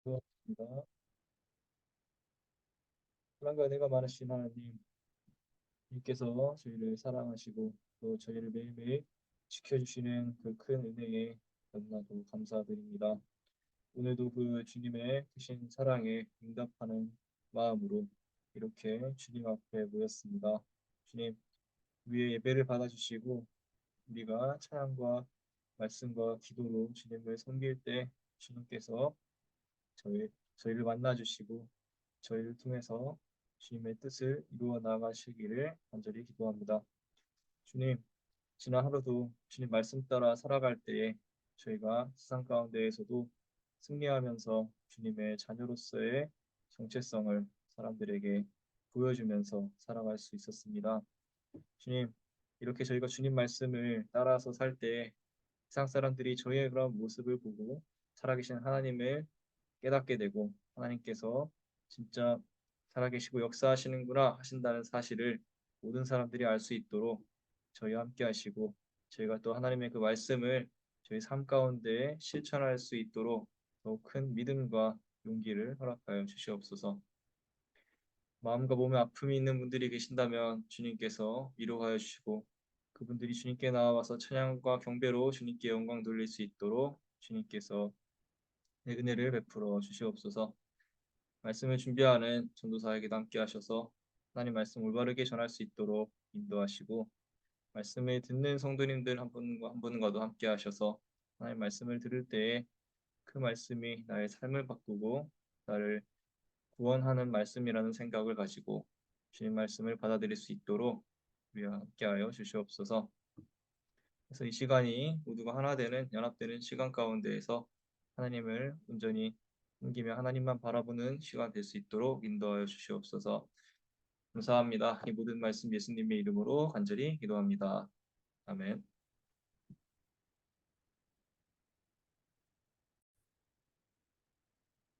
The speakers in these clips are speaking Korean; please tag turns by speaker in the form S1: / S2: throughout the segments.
S1: 그렇습니다. 사랑과 은혜가 많으신 하나님, 님께서 저희를 사랑하시고 또 저희를 매일매일 지켜주시는 그 큰 은혜에 너무나도 감사드립니다. 오늘도 그 주님의 크신 사랑에 응답하는 마음으로 이렇게 주님 앞에 모였습니다. 주님, 우리의 예배를 받아주시고 우리가 찬양과 말씀과 기도로 주님을 섬길 때 주님께서 저희를 만나주시고 저희를 통해서 주님의 뜻을 이루어 나가시기를 간절히 기도합니다. 주님, 지난 하루도 주님 말씀 따라 살아갈 때에 저희가 세상 가운데에서도 승리하면서 주님의 자녀로서의 정체성을 사람들에게 보여주면서 살아갈 수 있었습니다. 주님, 이렇게 저희가 주님 말씀을 따라서 살 때 세상 사람들이 저희의 그런 모습을 보고 살아계신 하나님을 깨닫게 되고 하나님께서 진짜 살아계시고 역사하시는구나 하신다는 사실을 모든 사람들이 알 수 있도록 저희와 함께 하시고 저희가 또 하나님의 그 말씀을 저희 삶 가운데 실천할 수 있도록 더욱 큰 믿음과 용기를 허락하여 주시옵소서. 마음과 몸에 아픔이 있는 분들이 계신다면 주님께서 위로하여 주시고 그분들이 주님께 나와서 찬양과 경배로 주님께 영광 돌릴 수 있도록 주님께서 은혜를 베풀어 주시옵소서. 말씀을 준비하는 전도사에게도 함께 하셔서 하나님 말씀 올바르게 전할 수 있도록 인도하시고 말씀을 듣는 성도님들 한 분과 한 분과도 함께 하셔서 하나님 말씀을 들을 때에 그 말씀이 나의 삶을 바꾸고 나를 구원하는 말씀이라는 생각을 가지고 주님 말씀을 받아들일 수 있도록 우리와 함께하여 주시옵소서. 그래서 이 시간이 모두가 하나 되는 연합되는 시간 가운데에서 하나님을 온전히 섬기며 하나님만 바라보는 시간 될 수 있도록 인도하여 주시옵소서. 감사합니다. 이 모든 말씀 예수님의 이름으로 간절히 기도합니다. 아멘.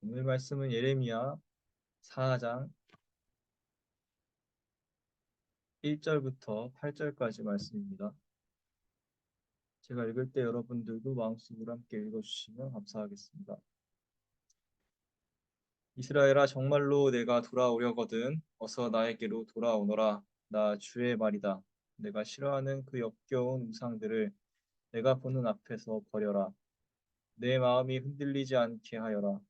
S1: 오늘 말씀은 예레미야 4장 1절부터 8절까지 말씀입니다. 제가 읽을 때 여러분들도 마음속으로 함께 읽어주시면 감사하겠습니다. 이스라엘아 정말로 내가 돌아오려거든 어서 나에게로 돌아오너라. 나 주의 말이다. 내가 싫어하는 그 역겨운 우상들을 내가 보는 앞에서 버려라. 내 마음이 흔들리지 않게 하여라.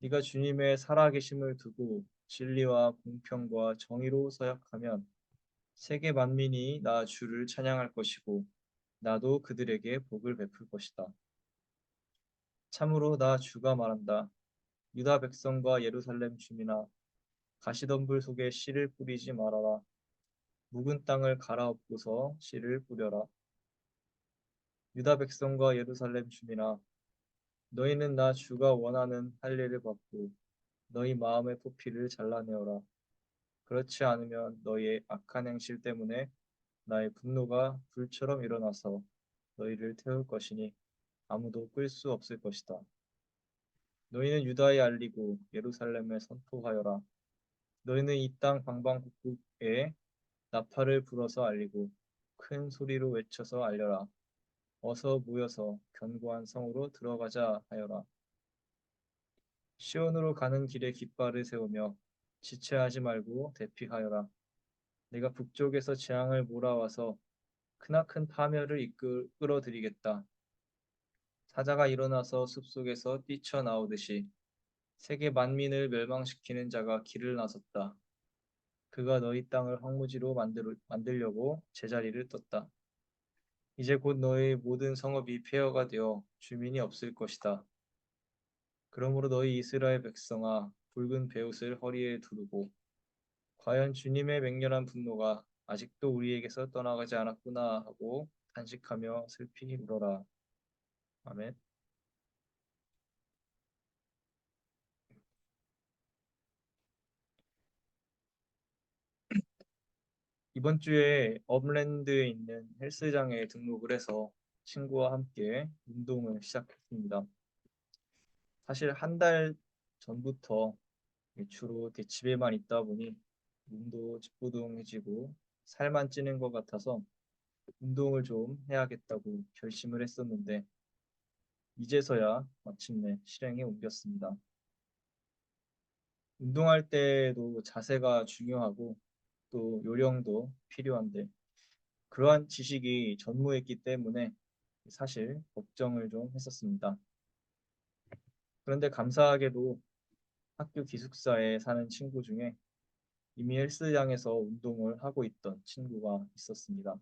S1: 네가 주님의 살아계심을 두고 진리와 공평과 정의로 서약하면 세계 만민이 나 주를 찬양할 것이고 나도 그들에게 복을 베풀 것이다. 참으로 나 주가 말한다. 유다 백성과 예루살렘 주민아 가시덤불 속에 씨를 뿌리지 말아라. 묵은 땅을 갈아엎고서 씨를 뿌려라. 유다 백성과 예루살렘 주민아 너희는 나 주가 원하는 할례를 받고 너희 마음의 포피를 잘라내어라. 그렇지 않으면 너희의 악한 행실 때문에 나의 분노가 불처럼 일어나서 너희를 태울 것이니 아무도 끌 수 없을 것이다. 너희는 유다에 알리고 예루살렘에 선포하여라. 너희는 이 땅 방방곡곡에 나팔을 불어서 알리고 큰 소리로 외쳐서 알려라. 어서 모여서 견고한 성으로 들어가자 하여라. 시온으로 가는 길에 깃발을 세우며 지체하지 말고 대피하여라. 내가 북쪽에서 재앙을 몰아와서 크나큰 파멸을 끌어들이겠다. 사자가 일어나서 숲속에서 뛰쳐나오듯이 세계 만민을 멸망시키는 자가 길을 나섰다. 그가 너희 땅을 황무지로 만들려고 제자리를 떴다. 이제 곧 너희 모든 성읍이 폐허가 되어 주민이 없을 것이다. 그러므로 너희 이스라엘 백성아 붉은 베옷을 허리에 두르고 과연 주님의 맹렬한 분노가 아직도 우리에게서 떠나가지 않았구나 하고 탄식하며 슬피 울어라. 아멘. 이번 주에 업랜드에 있는 헬스장에 등록을 해서 친구와 함께 운동을 시작했습니다. 사실 한 달 전부터 주로 이렇게 집에만 있다 보니 몸도 찌뿌둥해지고 살만 찌는 것 같아서 운동을 좀 해야겠다고 결심을 했었는데 이제서야 마침내 실행에 옮겼습니다. 운동할 때도 자세가 중요하고 또 요령도 필요한데 그러한 지식이 전무했기 때문에 사실 걱정을 좀 했었습니다. 그런데 감사하게도 학교 기숙사에 사는 친구 중에 이미 헬스장에서 운동을 하고 있던 친구가 있었습니다.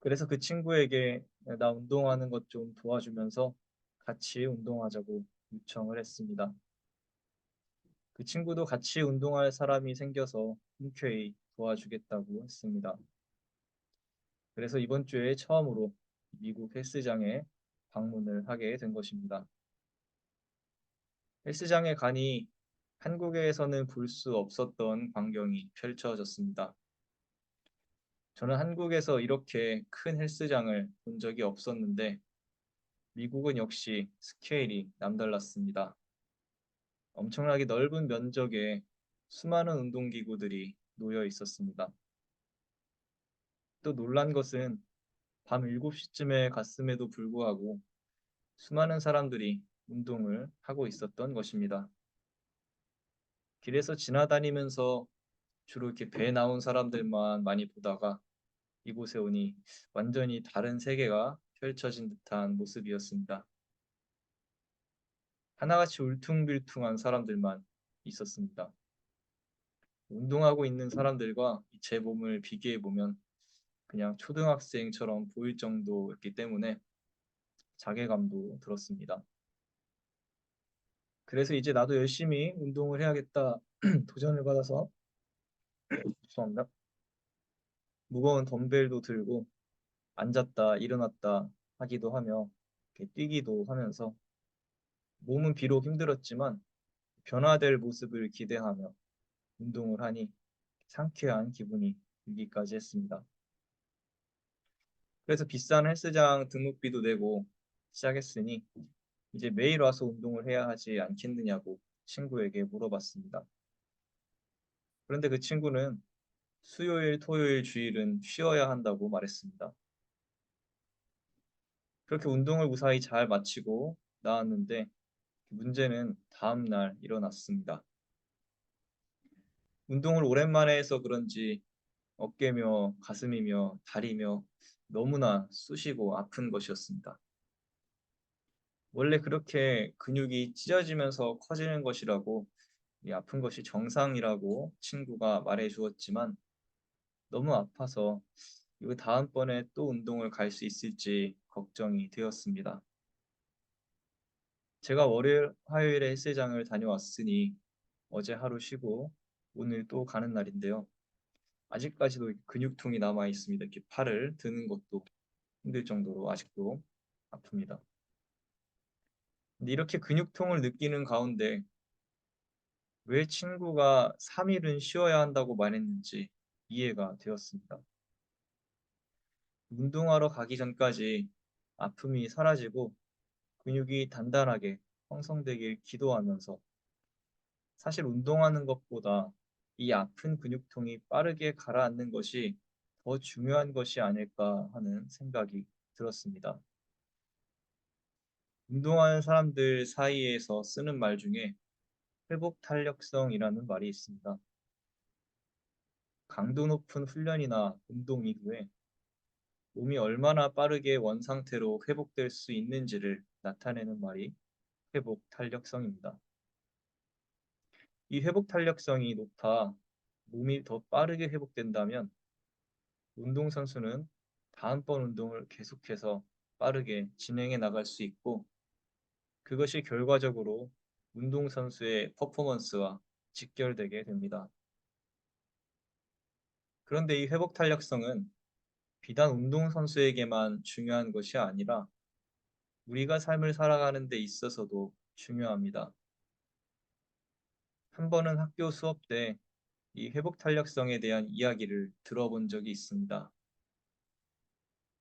S1: 그래서 그 친구에게 나 운동하는 것 좀 도와주면서 같이 운동하자고 요청을 했습니다. 그 친구도 같이 운동할 사람이 생겨서 흔쾌히 도와주겠다고 했습니다. 그래서 이번 주에 처음으로 미국 헬스장에 방문을 하게 된 것입니다. 헬스장에 가니 한국에서는 볼 수 없었던 광경이 펼쳐졌습니다. 저는 한국에서 이렇게 큰 헬스장을 본 적이 없었는데 미국은 역시 스케일이 남달랐습니다. 엄청나게 넓은 면적에 수많은 운동기구들이 놓여 있었습니다. 또 놀란 것은 밤 7시쯤에 갔음에도 불구하고 수많은 사람들이 운동을 하고 있었던 것입니다. 길에서 지나다니면서 주로 이렇게 배 나온 사람들만 많이 보다가 이곳에 오니 완전히 다른 세계가 펼쳐진 듯한 모습이었습니다. 하나같이 울퉁불퉁한 사람들만 있었습니다. 운동하고 있는 사람들과 제 몸을 비교해 보면 그냥 초등학생처럼 보일 정도였기 때문에 자괴감도 들었습니다. 그래서 이제 나도 열심히 운동을 해야겠다 도전을 받아서 죄송합니다. 무거운 덤벨도 들고 앉았다 일어났다 하기도 하며 이렇게 뛰기도 하면서 몸은 비록 힘들었지만 변화될 모습을 기대하며 운동을 하니 상쾌한 기분이 들기까지 했습니다. 그래서 비싼 헬스장 등록비도 내고 시작했으니 이제 매일 와서 운동을 해야 하지 않겠느냐고 친구에게 물어봤습니다. 그런데 그 친구는 수요일, 토요일, 주일은 쉬어야 한다고 말했습니다. 그렇게 운동을 무사히 잘 마치고 나왔는데 문제는 다음 날 일어났습니다. 운동을 오랜만에 해서 그런지 어깨며 가슴이며 다리며 너무나 쑤시고 아픈 것이었습니다. 원래 그렇게 근육이 찢어지면서 커지는 것이라고 이 아픈 것이 정상이라고 친구가 말해 주었지만 너무 아파서 이거 다음번에 또 운동을 갈 수 있을지 걱정이 되었습니다. 제가 월요일, 화요일에 헬스장을 다녀왔으니 어제 하루 쉬고 오늘 또 가는 날인데요. 아직까지도 근육통이 남아 있습니다. 이렇게 팔을 드는 것도 힘들 정도로 아직도 아픕니다. 근데 이렇게 근육통을 느끼는 가운데 왜 친구가 3일은 쉬어야 한다고 말했는지 이해가 되었습니다. 운동하러 가기 전까지 아픔이 사라지고 근육이 단단하게 형성되길 기도하면서 사실 운동하는 것보다 이 아픈 근육통이 빠르게 가라앉는 것이 더 중요한 것이 아닐까 하는 생각이 들었습니다. 운동하는 사람들 사이에서 쓰는 말 중에 회복 탄력성이라는 말이 있습니다. 강도 높은 훈련이나 운동 이후에 몸이 얼마나 빠르게 원상태로 회복될 수 있는지를 나타내는 말이 회복 탄력성입니다. 이 회복 탄력성이 높아 몸이 더 빠르게 회복된다면 운동선수는 다음번 운동을 계속해서 빠르게 진행해 나갈 수 있고 그것이 결과적으로 운동선수의 퍼포먼스와 직결되게 됩니다. 그런데 이 회복 탄력성은 비단 운동선수에게만 중요한 것이 아니라 우리가 삶을 살아가는 데 있어서도 중요합니다. 한 번은 학교 수업 때 이 회복 탄력성에 대한 이야기를 들어본 적이 있습니다.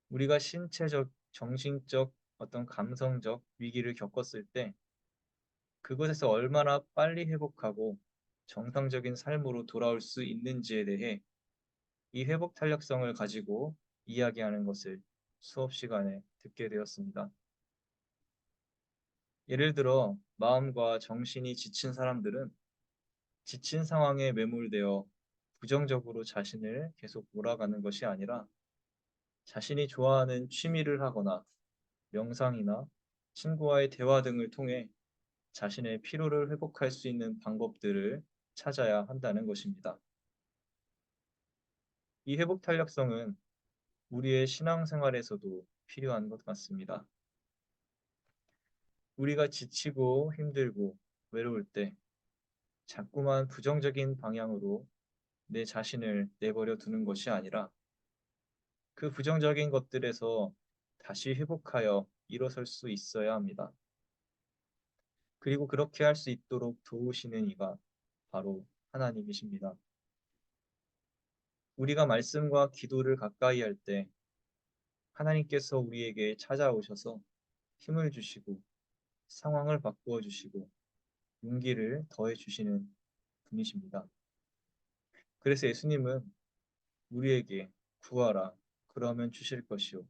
S1: 우리가 신체적, 정신적, 어떤 감성적 위기를 겪었을 때 그것에서 얼마나 빨리 회복하고 정상적인 삶으로 돌아올 수 있는지에 대해 이 회복 탄력성을 가지고 이야기하는 것을 수업 시간에 듣게 되었습니다. 예를 들어 마음과 정신이 지친 사람들은 지친 상황에 매몰되어 부정적으로 자신을 계속 몰아가는 것이 아니라 자신이 좋아하는 취미를 하거나 명상이나 친구와의 대화 등을 통해 자신의 피로를 회복할 수 있는 방법들을 찾아야 한다는 것입니다. 이 회복 탄력성은 우리의 신앙생활에서도 필요한 것 같습니다. 우리가 지치고 힘들고 외로울 때 자꾸만 부정적인 방향으로 내 자신을 내버려 두는 것이 아니라 그 부정적인 것들에서 다시 회복하여 일어설 수 있어야 합니다. 그리고 그렇게 할 수 있도록 도우시는 이가 바로 하나님이십니다. 우리가 말씀과 기도를 가까이 할 때 하나님께서 우리에게 찾아오셔서 힘을 주시고 상황을 바꾸어 주시고 용기를 더해 주시는 분이십니다. 그래서 예수님은 우리에게 구하라 그러면 주실 것이요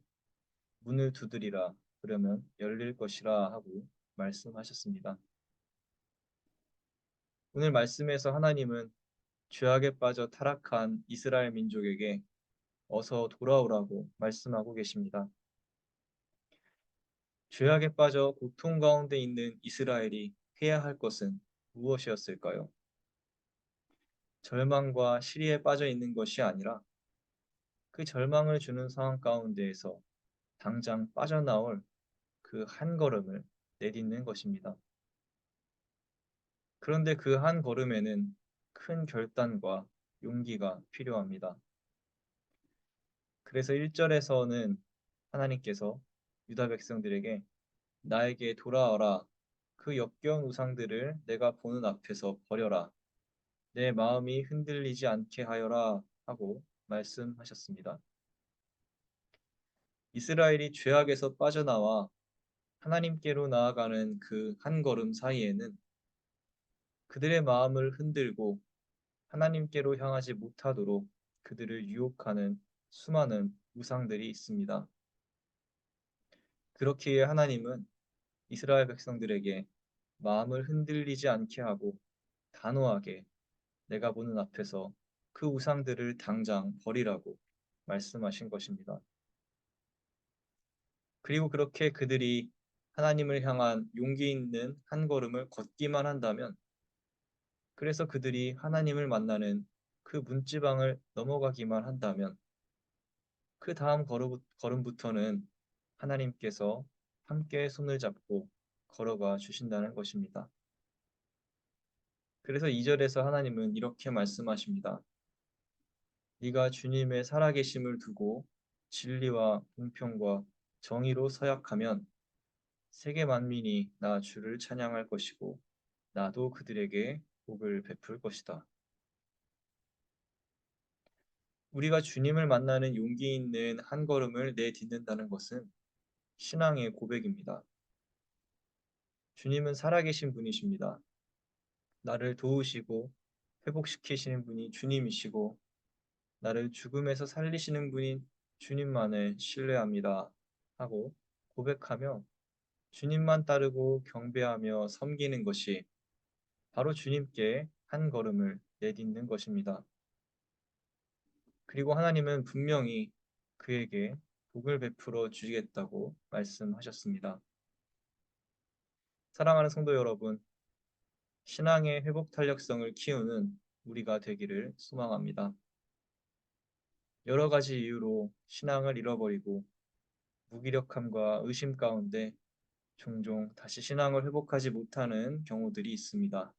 S1: 문을 두드리라 그러면 열릴 것이라 하고 말씀하셨습니다. 오늘 말씀에서 하나님은 죄악에 빠져 타락한 이스라엘 민족에게 어서 돌아오라고 말씀하고 계십니다. 죄악에 빠져 고통 가운데 있는 이스라엘이 해야 할 것은 무엇이었을까요? 절망과 시리에 빠져 있는 것이 아니라 그 절망을 주는 상황 가운데에서 당장 빠져나올 그 한 걸음을 내딛는 것입니다. 그런데 그 한 걸음에는 큰 결단과 용기가 필요합니다. 그래서 1절에서는 하나님께서 유다 백성들에게 나에게 돌아와라. 그 역겨운 우상들을 내가 보는 앞에서 버려라. 내 마음이 흔들리지 않게 하여라 하고 말씀하셨습니다. 이스라엘이 죄악에서 빠져나와 하나님께로 나아가는 그 한 걸음 사이에는 그들의 마음을 흔들고 하나님께로 향하지 못하도록 그들을 유혹하는 수많은 우상들이 있습니다. 그렇기에 하나님은 이스라엘 백성들에게 마음을 흔들리지 않게 하고 단호하게 내가 보는 앞에서 그 우상들을 당장 버리라고 말씀하신 것입니다. 그리고 그렇게 그들이 하나님을 향한 용기 있는 한 걸음을 걷기만 한다면, 그래서 그들이 하나님을 만나는 그 문지방을 넘어가기만 한다면, 그 다음 걸음부터는 하나님께서 함께 손을 잡고 걸어가 주신다는 것입니다. 그래서 2절에서 하나님은 이렇게 말씀하십니다. 네가 주님의 살아계심을 두고 진리와 공평과 정의로 서약하면 세계 만민이 나 주를 찬양할 것이고 나도 그들에게 복을 베풀 것이다. 우리가 주님을 만나는 용기 있는 한 걸음을 내딛는다는 것은 신앙의 고백입니다. 주님은 살아계신 분이십니다. 나를 도우시고 회복시키시는 분이 주님이시고 나를 죽음에서 살리시는 분인 주님만을 신뢰합니다. 하고 고백하며 주님만 따르고 경배하며 섬기는 것이 바로 주님께 한 걸음을 내딛는 것입니다. 그리고 하나님은 분명히 그에게 복을 베풀어 주시겠다고 말씀하셨습니다. 사랑하는 성도 여러분, 신앙의 회복 탄력성을 키우는 우리가 되기를 소망합니다. 여러 가지 이유로 신앙을 잃어버리고 무기력함과 의심 가운데 종종 다시 신앙을 회복하지 못하는 경우들이 있습니다.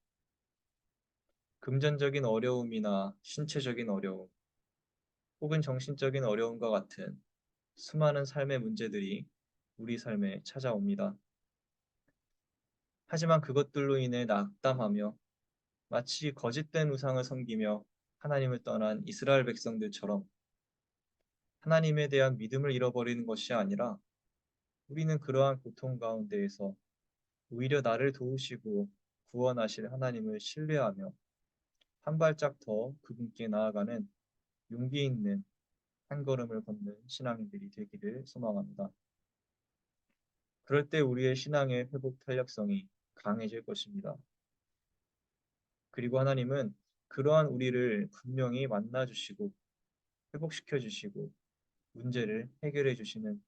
S1: 금전적인 어려움이나 신체적인 어려움, 혹은 정신적인 어려움과 같은 수많은 삶의 문제들이 우리 삶에 찾아옵니다. 하지만 그것들로 인해 낙담하며 마치 거짓된 우상을 섬기며 하나님을 떠난 이스라엘 백성들처럼 하나님에 대한 믿음을 잃어버리는 것이 아니라 우리는 그러한 고통 가운데에서 오히려 나를 도우시고 구원하실 하나님을 신뢰하며 한 발짝 더 그분께 나아가는 용기 있는 한 걸음을 걷는 신앙인들이 되기를 소망합니다. 그럴 때 우리의 신앙의 회복 탄력성이 강해질 것입니다. 그리고 하나님은 그러한 우리를 분명히 만나 주시고 회복시켜 주시고 문제를 해결해 주시는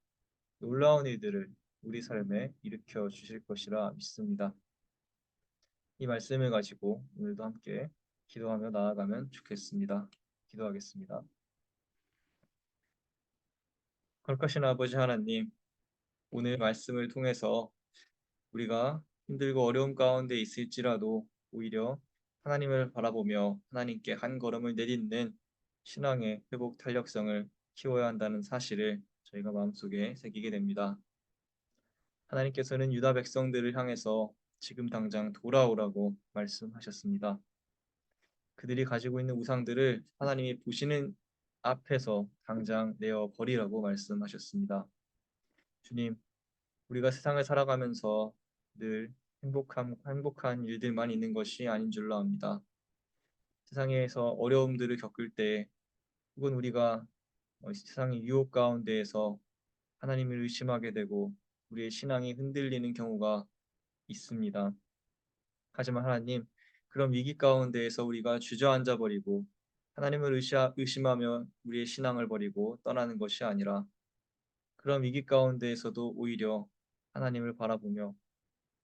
S1: 놀라운 일들을 우리 삶에 일으켜 주실 것이라 믿습니다. 이 말씀을 가지고 오늘도 함께 기도하며 나아가면 좋겠습니다. 기도하겠습니다. 거룩하신 아버지 하나님, 오늘 말씀을 통해서 우리가 힘들고 어려움 가운데 있을지라도 오히려 하나님을 바라보며 하나님께 한 걸음을 내딛는 신앙의 회복 탄력성을 키워야 한다는 사실을 저희가 마음속에 새기게 됩니다. 하나님께서는 유다 백성들을 향해서 지금 당장 돌아오라고 말씀하셨습니다. 그들이 가지고 있는 우상들을 하나님이 보시는 앞에서 당장 내어 버리라고 말씀하셨습니다. 주님, 우리가 세상을 살아가면서 늘 행복한 일들만 있는 것이 아닌 줄로 압니다. 세상에서 어려움들을 겪을 때 혹은 우리가 세상의 유혹 가운데에서 하나님을 의심하게 되고 우리의 신앙이 흔들리는 경우가 있습니다. 하지만 하나님, 그런 위기 가운데에서 우리가 주저앉아 버리고 하나님을 의심하며 우리의 신앙을 버리고 떠나는 것이 아니라 그런 위기 가운데에서도 오히려 하나님을 바라보며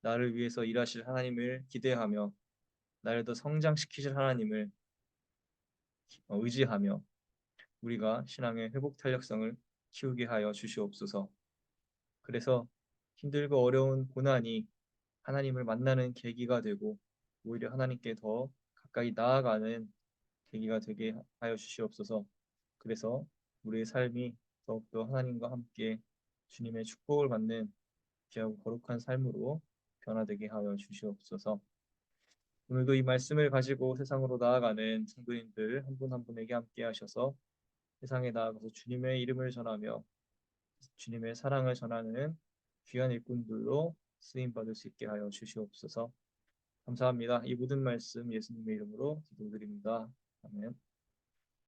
S1: 나를 위해서 일하실 하나님을 기대하며 나를 더 성장시키실 하나님을 의지하며 우리가 신앙의 회복 탄력성을 키우게 하여 주시옵소서. 그래서 힘들고 어려운 고난이 하나님을 만나는 계기가 되고 오히려 하나님께 더 가까이 나아가는 계기가 되게 하여 주시옵소서. 그래서 우리의 삶이 더욱더 하나님과 함께 주님의 축복을 받는 귀하고 거룩한 삶으로 변화되게 하여 주시옵소서. 오늘도 이 말씀을 가지고 세상으로 나아가는 성도님들 한 분 한 분에게 함께 하셔서 세상에 나아가서 주님의 이름을 전하며 주님의 사랑을 전하는 귀한 일꾼들로 쓰임 받을 수 있게 하여 주시옵소서. 감사합니다. 이 모든 말씀 예수님의 이름으로 기도드립니다. 아멘.